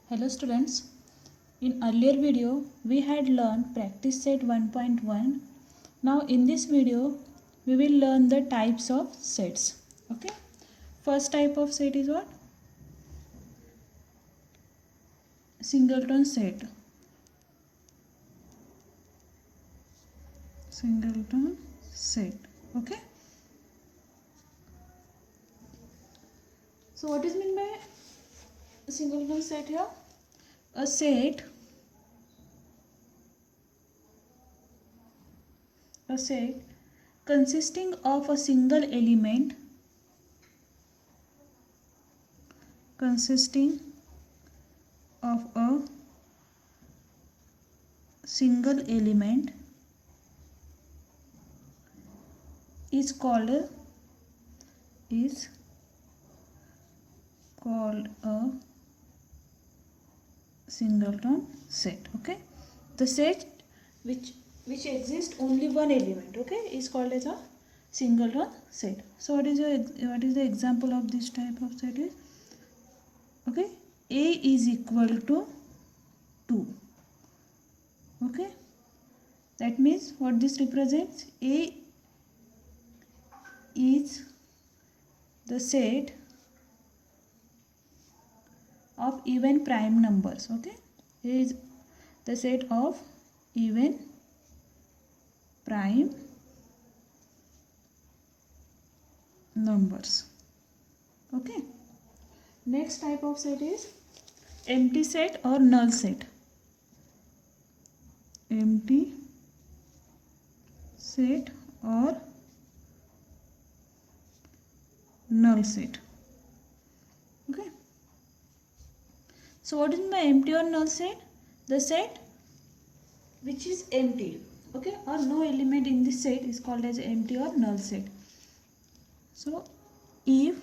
Hello students, in earlier video we had learned practice set 1.1. Now in this video we will learn the types of sets. Okay, first type of set is what? Singleton set. Singleton set. Okay, so what is meant by singleton set here? A set consisting of a single element is called a singleton set. Okay, the set which exists only one element, okay, is called as a singleton set. So what is the example of this type of set is, okay, A is equal to 2. Okay, that means what this represents, A is the set of even prime numbers. Okay, A is the set of even prime numbers. Okay, next type of set is empty set or null set. Empty set or null set. Okay, so what is my empty or null set? The set which is empty, okay, or no element in this set is called as empty or null set. So if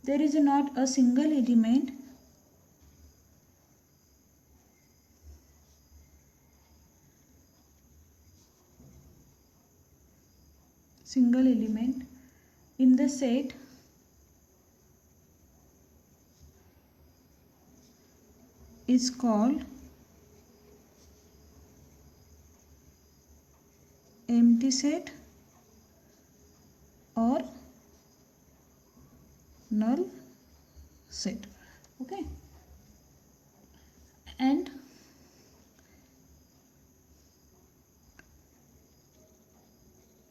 there is not a single element in the set, is called empty set or null set. Okay, and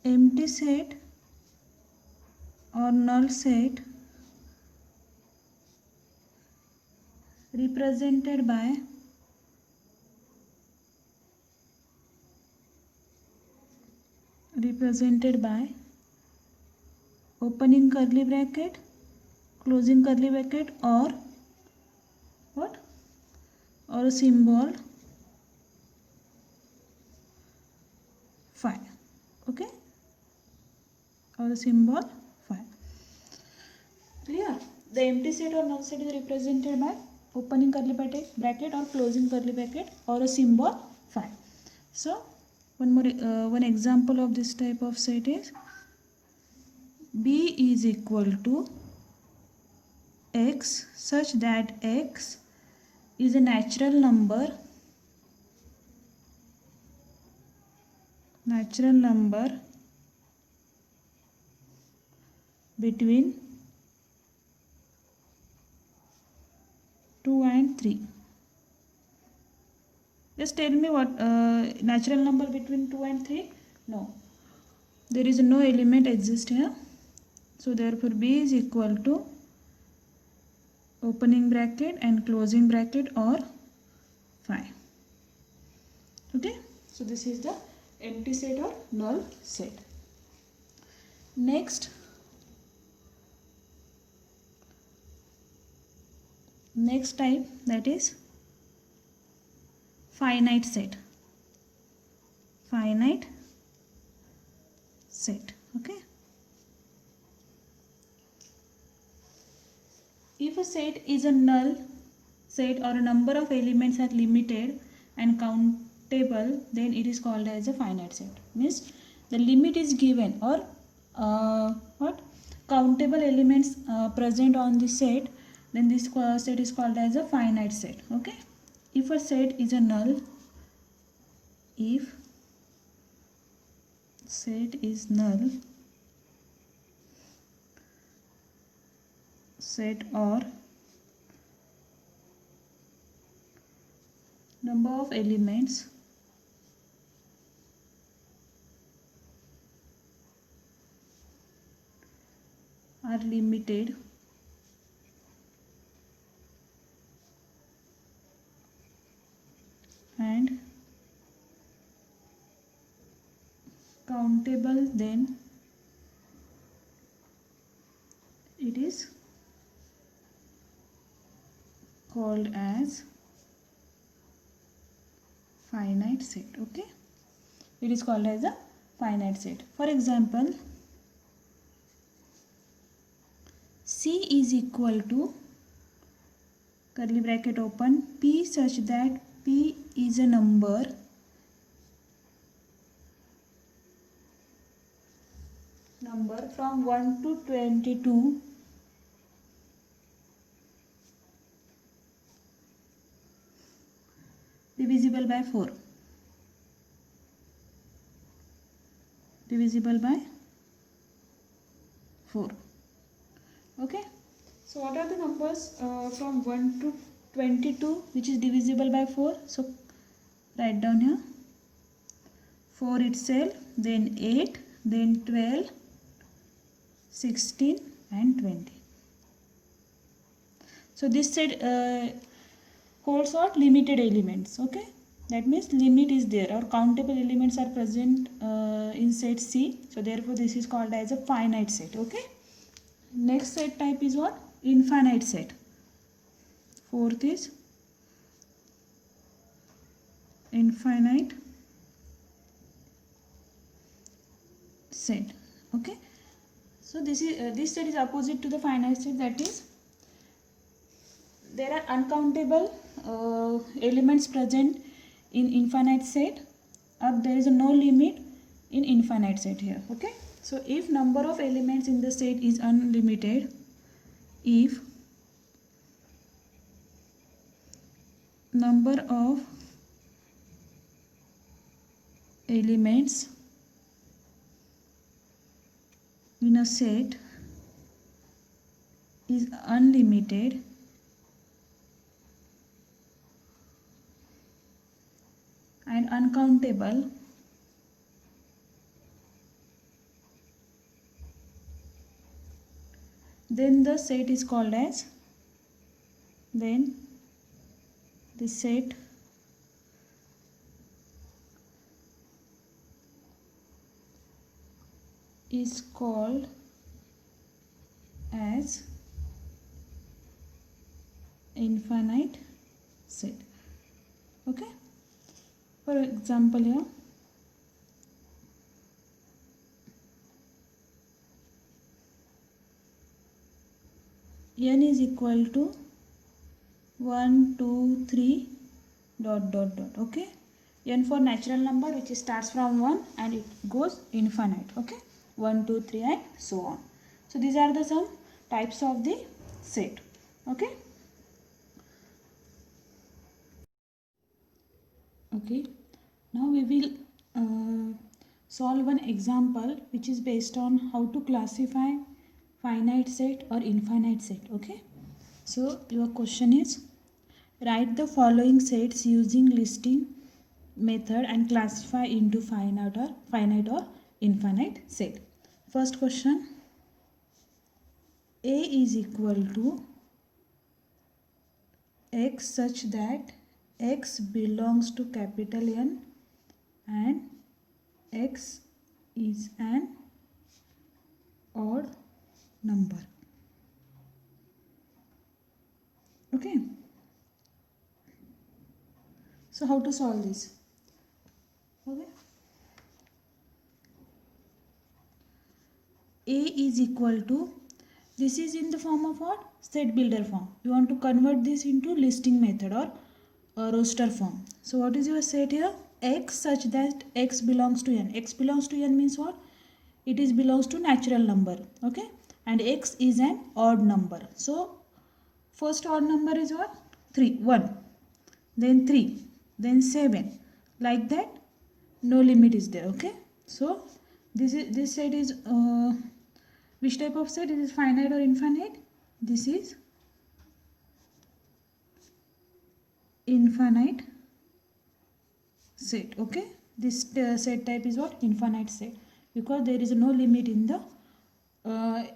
empty set or null set represented by opening curly bracket, closing curly bracket, or what, or a symbol phi. Okay, or a symbol phi. Clear? The empty set or null set is represented by opening curly bracket or closing curly bracket or a symbol phi. So one example of this type of set is B is equal to x such that x is a natural number between 2 and 3. Just tell me what natural number between 2 and 3? No, there is no element exist here. So therefore B is equal to opening bracket and closing bracket or phi. Okay, so this is the empty set or null set. Next type, that is finite set. Okay, if a set is a null set or a number of elements are limited and countable, then it is called as a finite set. Means the limit is given, or countable elements present on the set, then this set is called as a finite set. Okay, if a set is a null, if set is null, set or number of elements are limited and countable, then it is called as finite set. Okay, it is called as a finite set. For example, C is equal to curly bracket open P such that P is a number from 1 to 22 divisible by 4. Divisible by 4. Okay. So what are the numbers from 1 to 22 which is divisible by 4? So write down here. 4 itself, then 8, then 12, 16 and 20. So this set holds what? Limited elements. Okay, that means limit is there, or countable elements are present in set C. So therefore this is called as a finite set. Okay, next set type is what? Infinite set. Fourth is infinite set. Okay, so this set is opposite to the finite set, that is there are uncountable elements present in infinite set, or there is no limit in infinite set here. Okay, so if number of elements in the set is unlimited, if number of elements in a set is unlimited, and uncountable, then the set is called as, then the set is called as infinite set. Okay, for example here, n is equal to 1 2 3 ... Okay, n for natural number which starts from 1 and it goes infinite. Okay, 1 2 3 and so on. So these are the some types of the set. Okay. Okay, now we will solve one example which is based on how to classify finite set or infinite set. Okay, so your question is, write the following sets using listing method and classify into finite or infinite set. First question, A is equal to x such that x belongs to capital N and x is an odd number. Okay, so how to solve this? Okay, A is equal to, this is in the form of what? Set builder form. You want to convert this into listing method or roster form. So what is your set here? X such that x belongs to n. X belongs to n means what? It is belongs to natural number. Okay, and x is an odd number. So first odd number is what? 3, 1, then 3, then 7, like that. No limit is there. Okay, so this set is which type of set? It is finite or infinite? This is infinite set. Okay, this set type is what? Infinite set, because there is no limit in the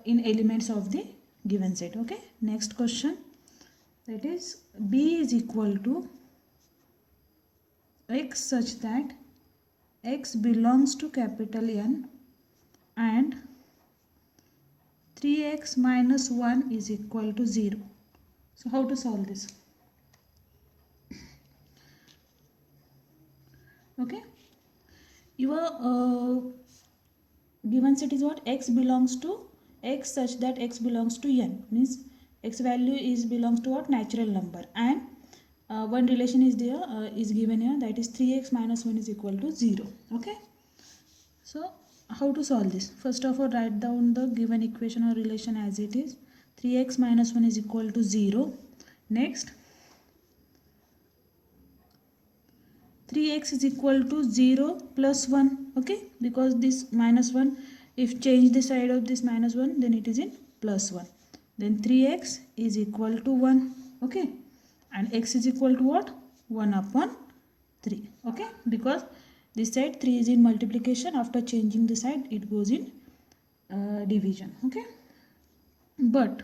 in elements of the given set. Okay, next question, that is B is equal to x such that x belongs to capital N and 3x minus 1 is equal to 0. So how to solve this? Okay, your given set is what? X belongs to x such that x belongs to N, means x value is belongs to what? Natural number, and one relation is there, is given here, that is 3x minus 1 is equal to 0. Okay, so how to solve this? First of all, write down the given equation or relation as it is. 3x minus 1 is equal to 0. Next, 3x is equal to 0 plus 1. Okay, because this minus 1, if change the side of this minus 1, then it is in plus 1. Then 3x is equal to 1. Okay, and x is equal to what? 1 upon 3. Okay, because this side 3 is in multiplication, after changing the side it goes in division. Okay, but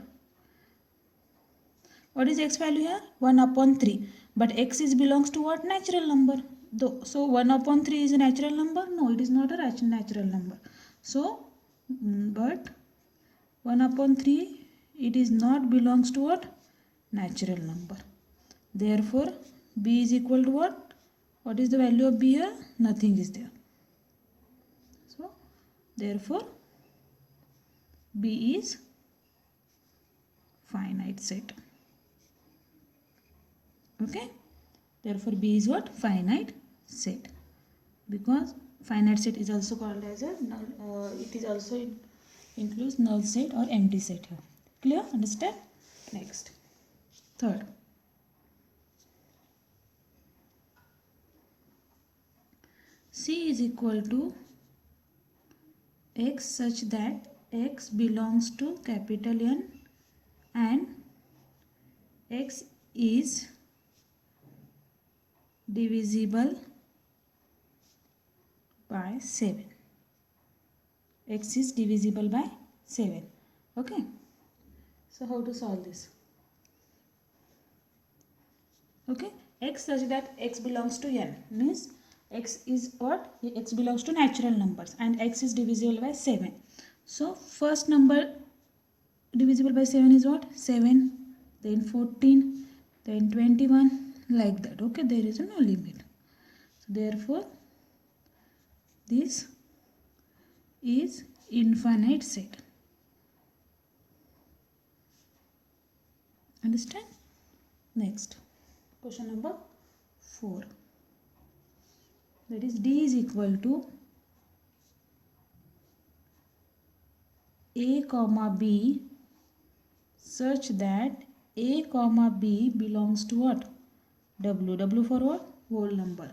what is x value here? 1 upon 3. But x is belongs to what? Natural number. So 1 upon 3 is a natural number? No, it is not a natural number. So, but 1 upon 3, it is not belongs to what? Natural number. Therefore, b is equal to what? What is the value of b here? Nothing is there. So, therefore, b is finite set. Okay, therefore b is what? Finite set, because finite set is also called as a null, it is also includes null set or empty set here. Clear? Understand? Next, third, C is equal to x such that x belongs to capital N and x is divisible by 7. X is divisible by 7. Okay, so how to solve this? Okay, x such that x belongs to N means x is what? X belongs to natural numbers and x is divisible by 7. So first number divisible by 7 is what? 7, then 14, then 21, like that. Okay, there is no limit. So therefore, this is infinite set. Understand? Next, question number 4. That is D is equal to A comma B such that A comma B belongs to what? W. W for what? Whole number.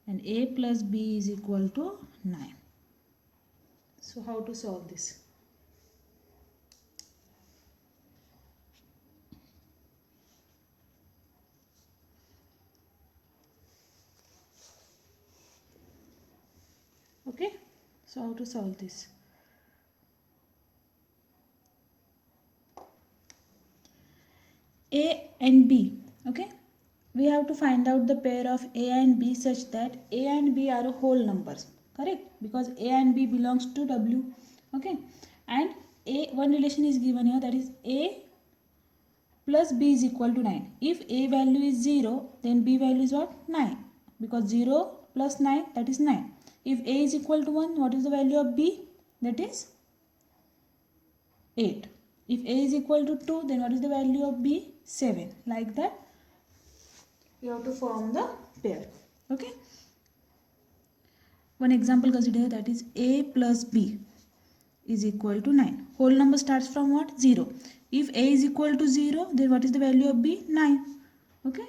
And A plus B is equal to 9. So how to solve this? Okay, so how to solve this? A and B. Okay, we have to find out the pair of A and B such that A and B are whole numbers. Correct? Because A and B belongs to W. Okay, and A, one relation is given here, that is A plus B is equal to 9. If A value is 0, then B value is what? 9. Because 0 plus 9, that is 9. If A is equal to 1, what is the value of B? That is 8. If A is equal to 2, then what is the value of B? 7. Like that, you have to form the pair. Okay. One example consider, that is A plus B is equal to 9. Whole number starts from what? 0. If a is equal to 0, then what is the value of b? 9. Okay,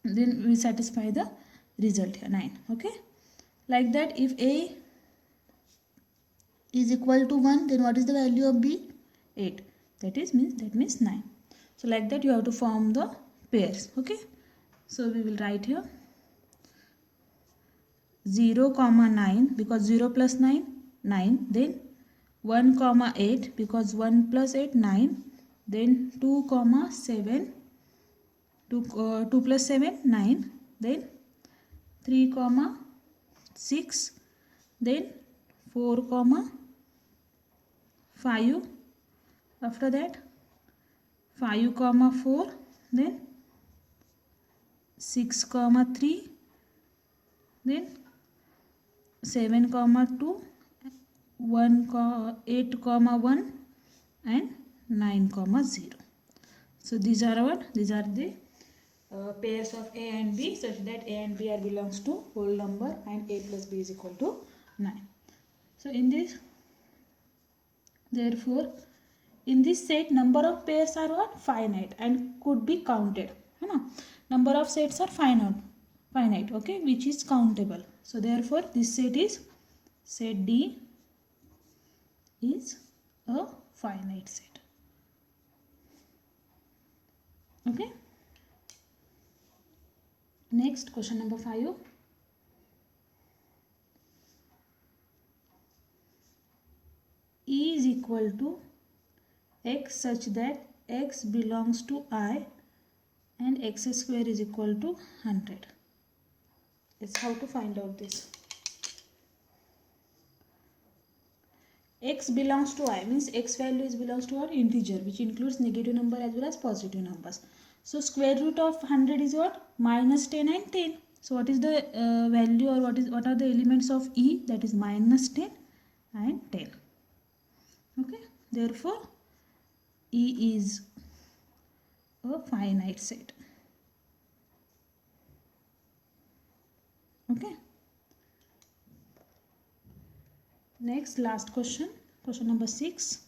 then we satisfy the result here, 9. Okay, like that, if a is equal to 1, then what is the value of b? 8. That means 9. So like that you have to form the pairs. Okay, so we will write here 0 comma 9, because 0 plus 9 9, then 1 comma 8, because 1 plus 8 9, then 2 comma 7, 2 plus 7 9, then 3 comma 6, then 4 comma 5, after that 5 comma 4, then 6 comma 3, then 7 comma 2, 8 comma 1, and 9 comma 0. So these are the pairs of a and b, such that a and b are belongs to whole number and a plus b is equal to 9. So in this, therefore in this set, number of pairs are what? Finite and could be counted. Number of sets are finite, okay, which is countable. So therefore this set is, set D is a finite set. Okay, next question number 5. E is equal to x such that x belongs to I and x square is equal to 100. Is how to find out this. X belongs to I means x value is belongs to our integer, which includes negative number as well as positive numbers. So square root of 100 is what? Minus 10 and 10. So what is the value, or what are the elements of E? That is minus 10 and 10. Okay, therefore E is a finite set. Okay, next, last question, question number 6.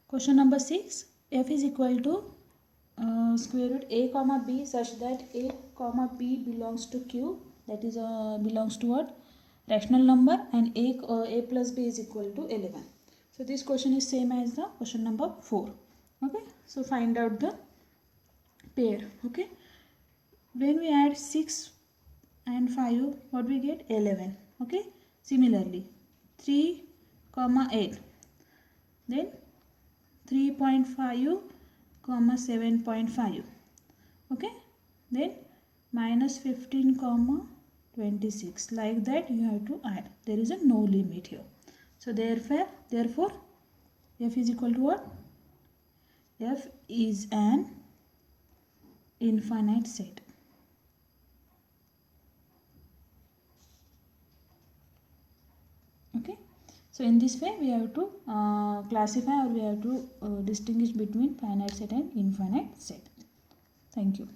Question number 6, f is equal to square root a comma b such that a comma b belongs to q, that is belongs to what? Rational number, and a plus b is equal to 11. So this question is same as the question number 4. Okay, so find out the pair. Okay, when we add 6 and 5, what we get? 11. Okay, similarly 3 comma 8, then 3.5 comma 7.5. Okay, then minus 15 comma 26. Like that you have to add. There is a no limit here. So therefore f is equal to what? F is an infinite set. Okay, so in this way we have to classify, or we have to distinguish between finite set and infinite set. Thank you.